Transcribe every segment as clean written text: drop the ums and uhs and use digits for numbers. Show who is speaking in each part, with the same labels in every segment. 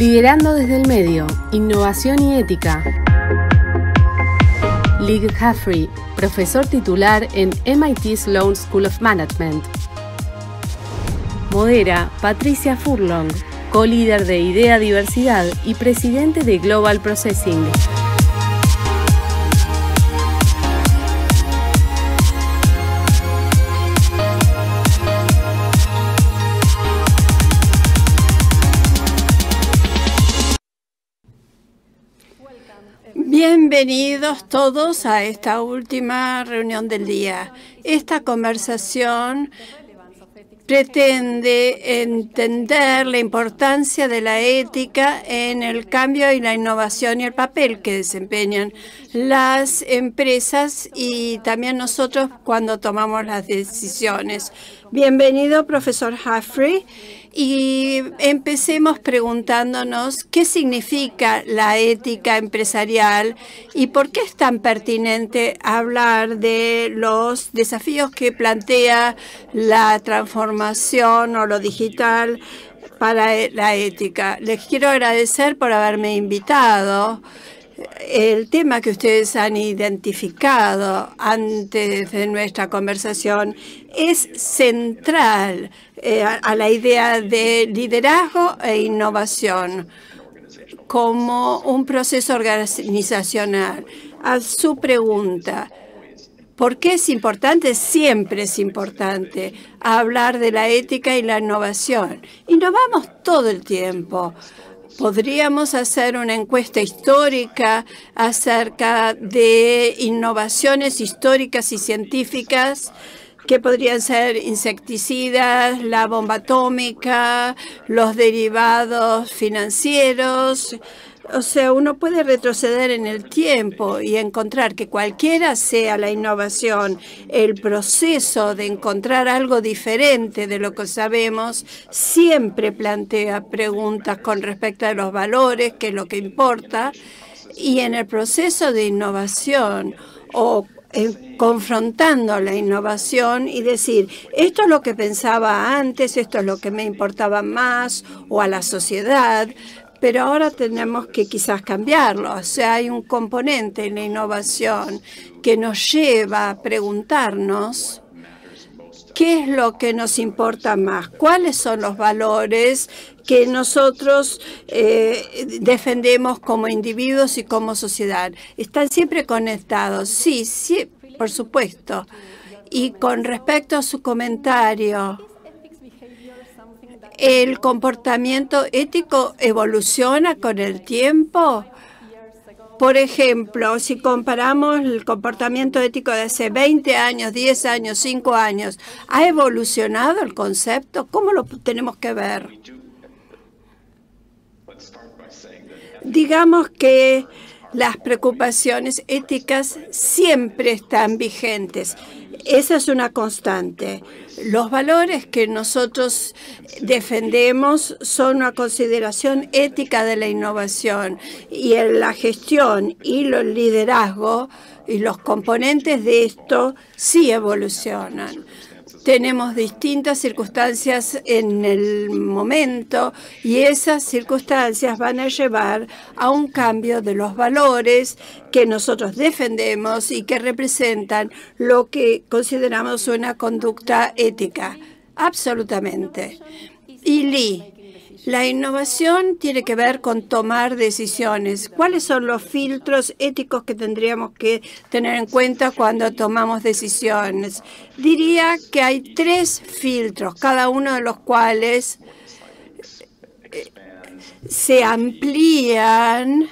Speaker 1: Liderando desde el medio, innovación y ética. Lee Caffrey, profesor titular en MIT Sloan School of Management. Modera Patricia Furlong, co-líder de Idea Diversidad y presidente de Global Processing.
Speaker 2: Bienvenidos todos a esta última reunión del día. Esta conversación pretende entender la importancia de la ética en el cambio y la innovación y el papel que desempeñan las empresas y también nosotros cuando tomamos las decisiones. Bienvenido, profesor Caffrey. Y empecemos preguntándonos qué significa la ética empresarial y por qué es tan pertinente hablar de los desafíos que plantea la transformación o lo digital para la ética. Les quiero agradecer por haberme invitado. El tema que ustedes han identificado antes de nuestra conversación es central a la idea de liderazgo e innovación como un proceso organizacional. A su pregunta, ¿por qué es importante? Siempre es importante hablar de la ética y la innovación. Innovamos todo el tiempo. Podríamos hacer una encuesta histórica acerca de innovaciones históricas y científicas que podrían ser insecticidas, la bomba atómica, los derivados financieros. O sea, uno puede retroceder en el tiempo y encontrar que cualquiera sea la innovación, el proceso de encontrar algo diferente de lo que sabemos, siempre plantea preguntas con respecto a los valores, que es lo que importa, y en el proceso de innovación o confrontando la innovación y decir, esto es lo que pensaba antes, esto es lo que me importaba más, o a la sociedad, pero ahora tenemos que quizás cambiarlo. O sea, hay un componente en la innovación que nos lleva a preguntarnos qué es lo que nos importa más, cuáles son los valores que nosotros defendemos como individuos y como sociedad. ¿Están siempre conectados? Sí, sí, por supuesto. Y con respecto a su comentario, ¿el comportamiento ético evoluciona con el tiempo? Por ejemplo, si comparamos el comportamiento ético de hace 20 años, 10 años, 5 años, ¿ha evolucionado el concepto? ¿Cómo lo tenemos que ver? Digamos que las preocupaciones éticas siempre están vigentes. Esa es una constante. Los valores que nosotros defendemos son una consideración ética de la innovación y en la gestión y el liderazgo y los componentes de esto sí evolucionan. Tenemos distintas circunstancias en el momento y esas circunstancias van a llevar a un cambio de los valores que nosotros defendemos y que representan lo que consideramos una conducta ética. Absolutamente. Y Lee, la innovación tiene que ver con tomar decisiones. ¿Cuáles son los filtros éticos que tendríamos que tener en cuenta cuando tomamos decisiones? Diría que hay 3 filtros, cada uno de los cuales se amplían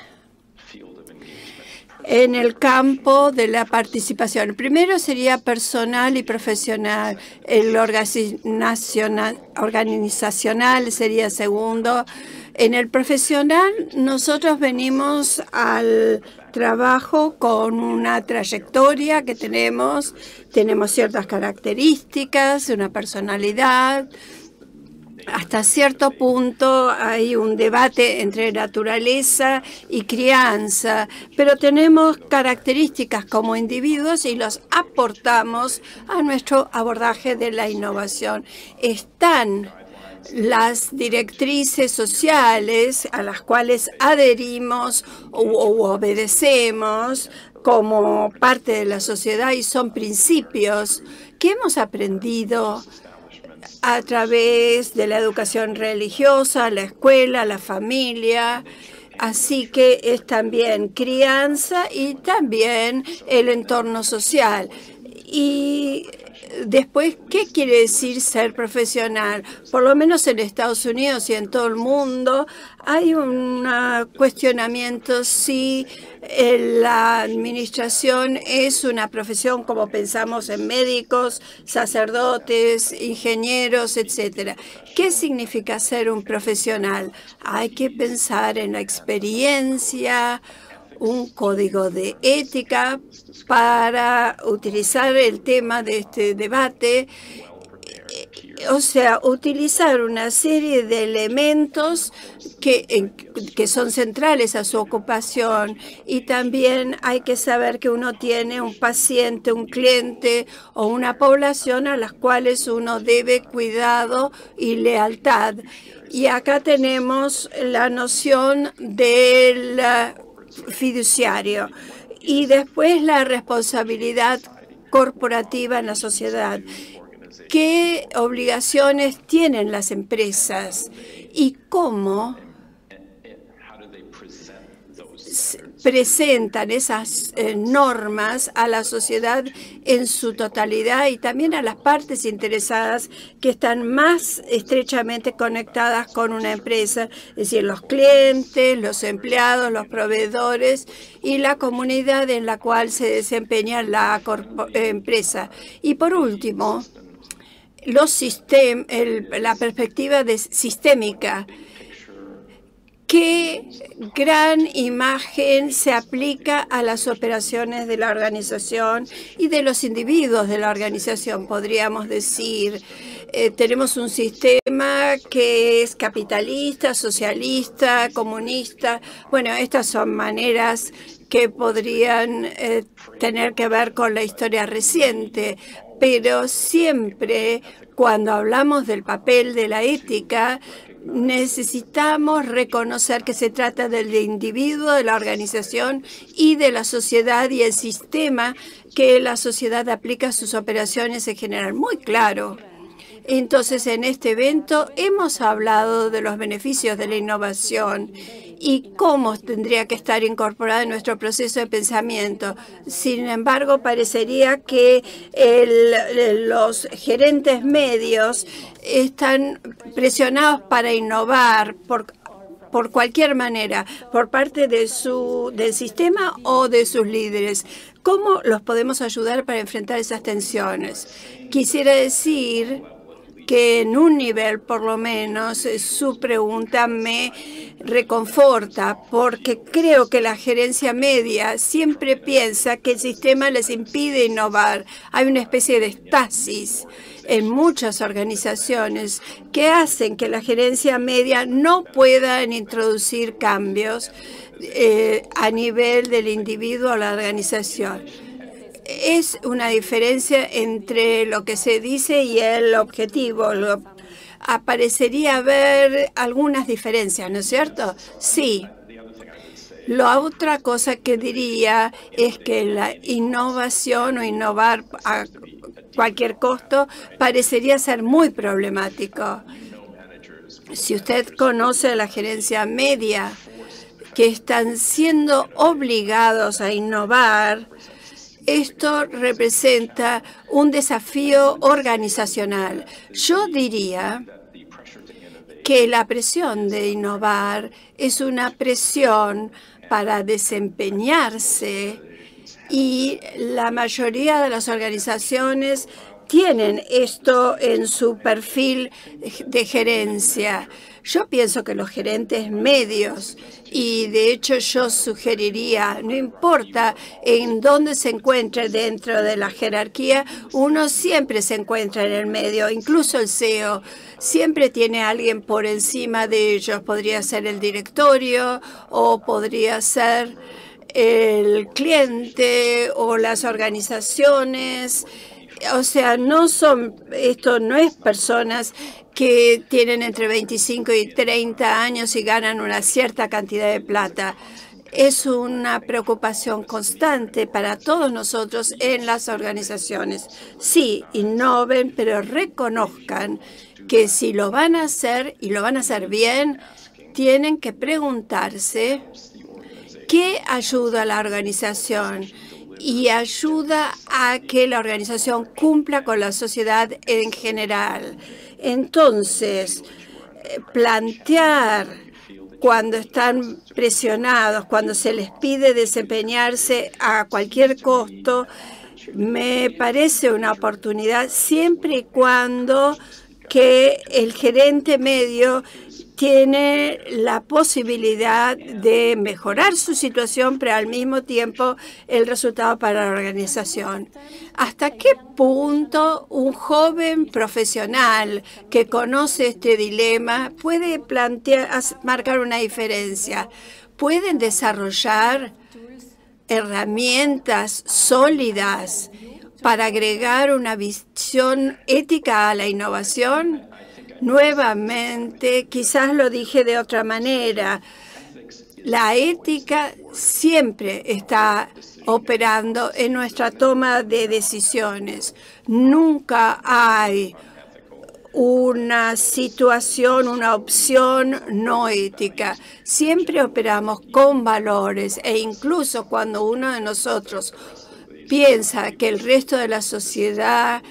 Speaker 2: en el campo de la participación. El primero sería personal y profesional. El organizacional sería segundo. En el profesional, nosotros venimos al trabajo con una trayectoria que tenemos ciertas características, una personalidad. Hasta cierto punto hay un debate entre naturaleza y crianza, pero tenemos características como individuos y los aportamos a nuestro abordaje de la innovación. Están las directrices sociales a las cuales adherimos u obedecemos como parte de la sociedad y son principios que hemos aprendido a través de la educación religiosa, la escuela, la familia. Así que es también crianza y también el entorno social. Y después, ¿qué quiere decir ser profesional? Por lo menos en Estados Unidos y en todo el mundo hay un cuestionamiento si la administración es una profesión como pensamos en médicos, sacerdotes, ingenieros, etcétera. ¿Qué significa ser un profesional? Hay que pensar en la experiencia, un código de ética para utilizar el tema de este debate, o sea, utilizar una serie de elementos que son centrales a su ocupación, y también hay que saber que uno tiene un paciente, un cliente o una población a las cuales uno debe cuidado y lealtad. Y acá tenemos la noción del fiduciario y después la responsabilidad corporativa en la sociedad. ¿Qué obligaciones tienen las empresas y cómo presentan esas normas a la sociedad en su totalidad y también a las partes interesadas que están más estrechamente conectadas con una empresa, es decir, los clientes, los empleados, los proveedores y la comunidad en la cual se desempeña la empresa? Y por último, la perspectiva sistémica. ¿Qué gran imagen se aplica a las operaciones de la organización y de los individuos de la organización? Podríamos decir, tenemos un sistema que es capitalista, socialista, comunista. Bueno, estas son maneras que podrían tener que ver con la historia reciente, pero siempre cuando hablamos del papel de la ética, necesitamos reconocer que se trata del individuo, de la organización y de la sociedad y el sistema que la sociedad aplica a sus operaciones en general. Muy claro. Entonces, en este evento hemos hablado de los beneficios de la innovación y cómo tendría que estar incorporada en nuestro proceso de pensamiento. Sin embargo, parecería que los gerentes medios están presionados para innovar por cualquier manera, por parte del sistema o de sus líderes. ¿Cómo los podemos ayudar para enfrentar esas tensiones? Quisiera decir que en un nivel, por lo menos, su pregunta me reconforta, porque creo que la gerencia media siempre piensa que el sistema les impide innovar. Hay una especie de estasis en muchas organizaciones que hacen que la gerencia media no pueda introducir cambios a nivel del individuo o la organización. Es una diferencia entre lo que se dice y el objetivo. Aparecería haber algunas diferencias, ¿no es cierto? Sí. La otra cosa que diría es que la innovación o innovar a cualquier costo parecería ser muy problemático. Si usted conoce a la gerencia media que están siendo obligados a innovar, esto representa un desafío organizacional. Yo diría que la presión de innovar es una presión para desempeñarse y la mayoría de las organizaciones tienen esto en su perfil de gerencia. Yo pienso que los gerentes medios, y de hecho yo sugeriría, no importa en dónde se encuentre dentro de la jerarquía, uno siempre se encuentra en el medio, incluso el CEO, siempre tiene a alguien por encima de ellos. Podría ser el directorio o podría ser el cliente o las organizaciones. O sea, esto no es personas que tienen entre 25 y 30 años y ganan una cierta cantidad de plata. Es una preocupación constante para todos nosotros en las organizaciones. Sí, innoven, pero reconozcan que si lo van a hacer y lo van a hacer bien, tienen que preguntarse qué ayuda a la organización y ayuda a que la organización cumpla con la sociedad en general. Entonces, plantear cuando están presionados, cuando se les pide desempeñarse a cualquier costo, me parece una oportunidad siempre y cuando que el gerente medio tiene la posibilidad de mejorar su situación, pero al mismo tiempo el resultado para la organización. ¿Hasta qué punto un joven profesional que conoce este dilema puede marcar una diferencia? ¿Pueden desarrollar herramientas sólidas para agregar una visión ética a la innovación? Nuevamente, quizás lo dije de otra manera, la ética siempre está operando en nuestra toma de decisiones. Nunca hay una situación, una opción no ética. Siempre operamos con valores e incluso cuando uno de nosotros piensa que el resto de la sociedad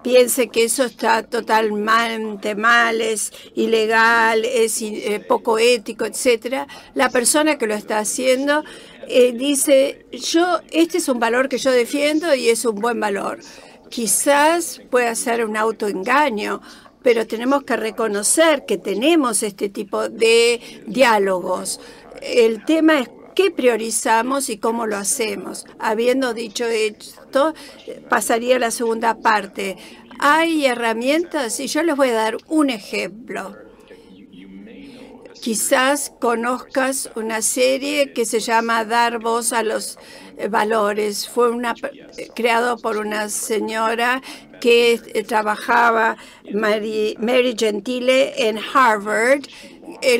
Speaker 2: piense que eso está totalmente mal, es ilegal, es poco ético, etcétera, la persona que lo está haciendo dice, este es un valor que yo defiendo y es un buen valor. Quizás pueda ser un autoengaño, pero tenemos que reconocer que tenemos este tipo de diálogos. El tema es qué priorizamos y cómo lo hacemos. Habiendo dicho esto, pasaría a la segunda parte. Hay herramientas y yo les voy a dar un ejemplo. Quizás conozcas una serie que se llama Dar voz a los valores. Fue creado por una señora que trabajaba, Mary Gentile, en Harvard.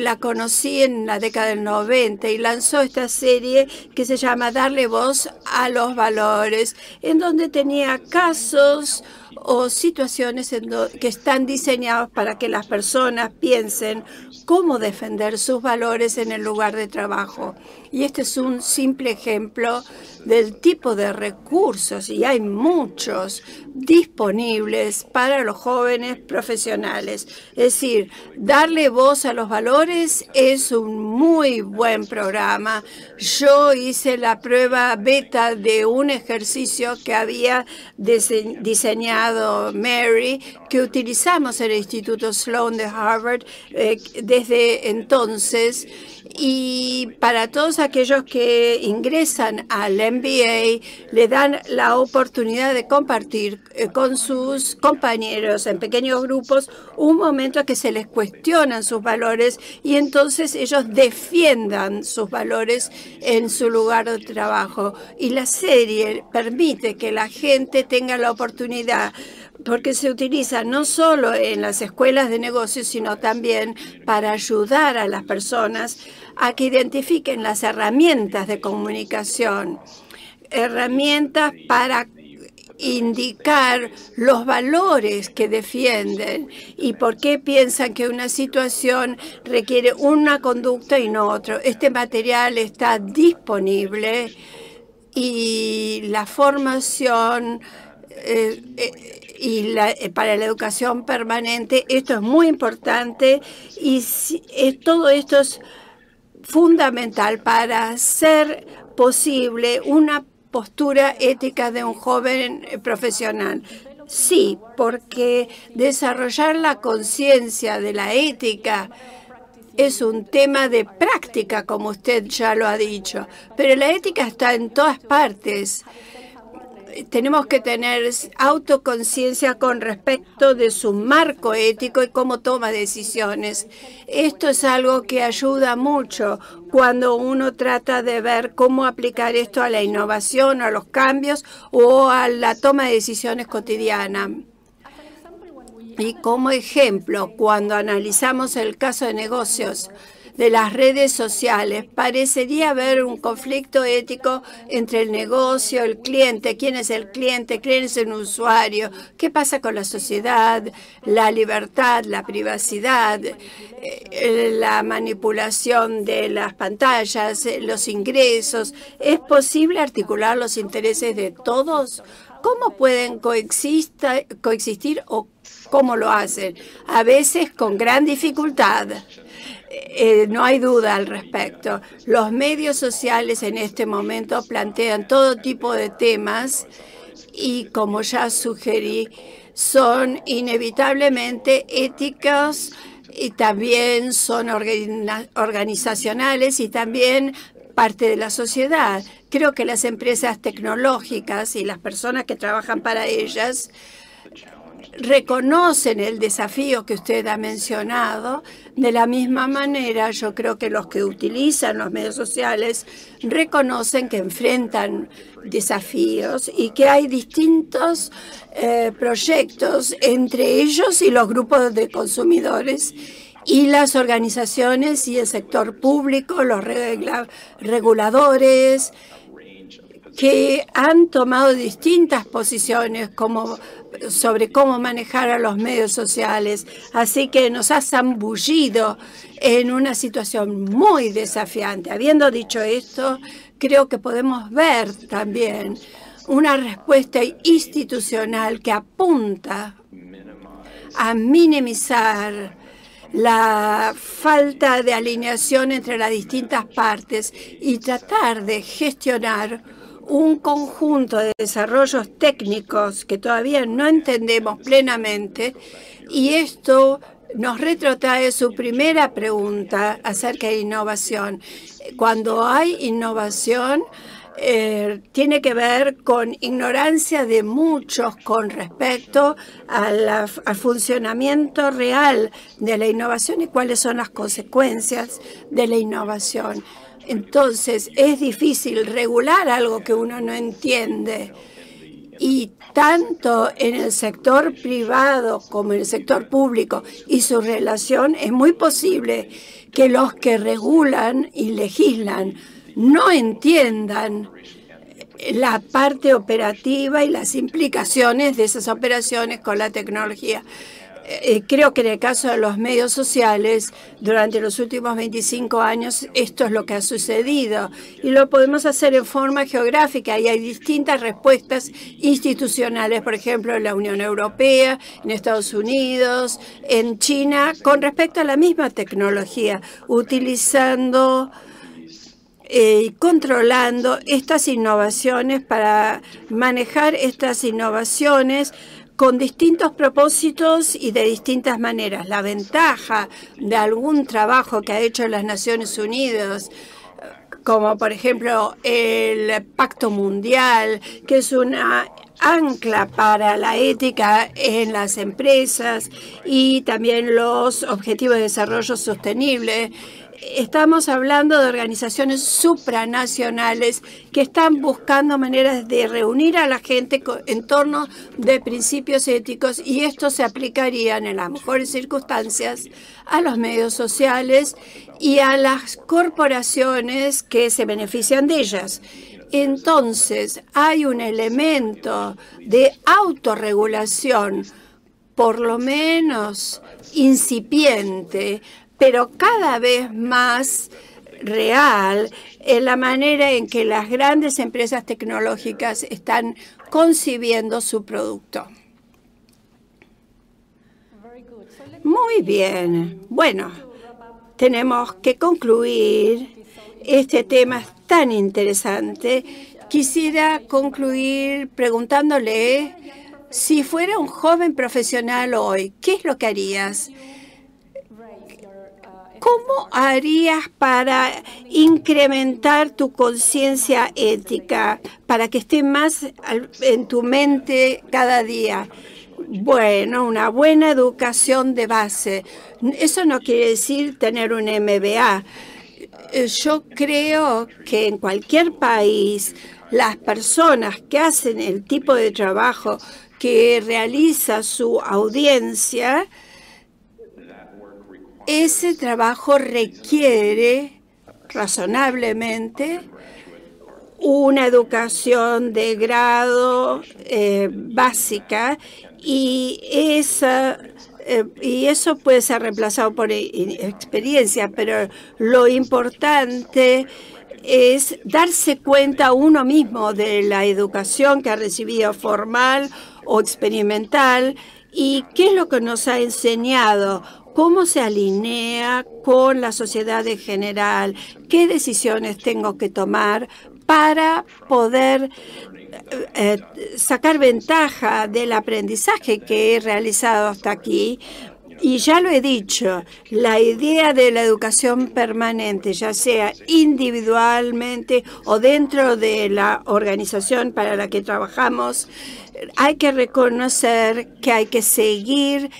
Speaker 2: La conocí en la década del 90 y lanzó esta serie que se llama Darle voz a los valores, en donde tenía casos o situaciones que están diseñados para que las personas piensen cómo defender sus valores en el lugar de trabajo. Y este es un simple ejemplo del tipo de recursos, y hay muchos disponibles para los jóvenes profesionales. Es decir, darle voz a los valores es un muy buen programa. Yo hice la prueba beta de un ejercicio que había diseñado Mary, que utilizamos en el Instituto Sloan de Harvard desde entonces. Y para todos aquellos que ingresan al MBA, le dan la oportunidad de compartir con sus compañeros en pequeños grupos un momento que se les cuestionan sus valores y entonces ellos defiendan sus valores en su lugar de trabajo. Y la serie permite que la gente tenga la oportunidad, porque se utiliza no solo en las escuelas de negocios, sino también para ayudar a las personas a que identifiquen las herramientas de comunicación, herramientas para indicar los valores que defienden y por qué piensan que una situación requiere una conducta y no otra. Este material está disponible y la formación para la educación permanente, esto es muy importante y todo esto es fundamental para hacer posible una postura ética de un joven profesional. Sí, porque desarrollar la conciencia de la ética es un tema de práctica, como usted ya lo ha dicho, pero la ética está en todas partes. tenemos que tener autoconciencia con respecto de su marco ético y cómo toma decisiones. Esto es algo que ayuda mucho cuando uno trata de ver cómo aplicar esto a la innovación, a los cambios o a la toma de decisiones cotidiana. Y como ejemplo, cuando analizamos el caso de negocios de las redes sociales, parecería haber un conflicto ético entre el negocio, el cliente. ¿Quién es el cliente? ¿Quién es el usuario? ¿Qué pasa con la sociedad? La libertad, la privacidad, la manipulación de las pantallas, los ingresos. ¿Es posible articular los intereses de todos? ¿Cómo pueden coexistir o cómo lo hacen? A veces con gran dificultad. No hay duda al respecto. Los medios sociales en este momento plantean todo tipo de temas y, como ya sugerí, son inevitablemente éticos y también son organizacionales y también parte de la sociedad. Creo que las empresas tecnológicas y las personas que trabajan para ellas reconocen el desafío que usted ha mencionado. De la misma manera, yo creo que los que utilizan los medios sociales reconocen que enfrentan desafíos y que hay distintos proyectos entre ellos y los grupos de consumidores y las organizaciones y el sector público, los reguladores, que han tomado distintas posiciones sobre cómo manejar a los medios sociales. Así que nos ha zambullido en una situación muy desafiante. Habiendo dicho esto, creo que podemos ver también una respuesta institucional que apunta a minimizar la falta de alineación entre las distintas partes y tratar de gestionar un conjunto de desarrollos técnicos que todavía no entendemos plenamente, y esto nos retrotrae su primera pregunta acerca de innovación. Cuando hay innovación, tiene que ver con ignorancia de muchos con respecto al funcionamiento real de la innovación y cuáles son las consecuencias de la innovación. Entonces, es difícil regular algo que uno no entiende. Y tanto en el sector privado como en el sector público y su relación, es muy posible que los que regulan y legislan no entiendan la parte operativa y las implicaciones de esas operaciones con la tecnología. Creo que en el caso de los medios sociales, durante los últimos 25 años, esto es lo que ha sucedido. Y lo podemos hacer en forma geográfica. Y hay distintas respuestas institucionales, por ejemplo, en la Unión Europea, en Estados Unidos, en China, con respecto a la misma tecnología, utilizando y controlando estas innovaciones para manejar estas innovaciones con distintos propósitos y de distintas maneras. La ventaja de algún trabajo que ha hecho las Naciones Unidas, como por ejemplo el Pacto Mundial, que es una ancla para la ética en las empresas, y también los Objetivos de Desarrollo Sostenible. Estamos hablando de organizaciones supranacionales que están buscando maneras de reunir a la gente en torno de principios éticos, y esto se aplicaría en las mejores circunstancias a los medios sociales y a las corporaciones que se benefician de ellas. Entonces, hay un elemento de autorregulación, por lo menos incipiente, pero cada vez más real en la manera en que las grandes empresas tecnológicas están concibiendo su producto. Muy bien. Bueno, tenemos que concluir. Este tema es tan interesante. Quisiera concluir preguntándole, si fuera un joven profesional hoy, ¿qué es lo que harías? ¿Cómo harías para incrementar tu conciencia ética, para que esté más en tu mente cada día? Bueno, una buena educación de base. Eso no quiere decir tener un MBA. Yo creo que en cualquier país, las personas que hacen el tipo de trabajo que realiza su audiencia, ese trabajo requiere razonablemente una educación de grado básica y eso puede ser reemplazado por experiencia, pero lo importante es darse cuenta uno mismo de la educación que ha recibido formal o experimental y qué es lo que nos ha enseñado, cómo se alinea con la sociedad en general, qué decisiones tengo que tomar para poder sacar ventaja del aprendizaje que he realizado hasta aquí. Y ya lo he dicho, la idea de la educación permanente, ya sea individualmente o dentro de la organización para la que trabajamos, hay que reconocer que hay que seguir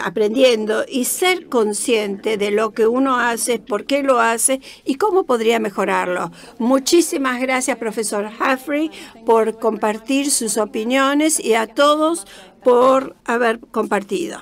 Speaker 2: aprendiendo y ser consciente de lo que uno hace, por qué lo hace y cómo podría mejorarlo. Muchísimas gracias, profesor Humphrey, por compartir sus opiniones y a todos por haber compartido.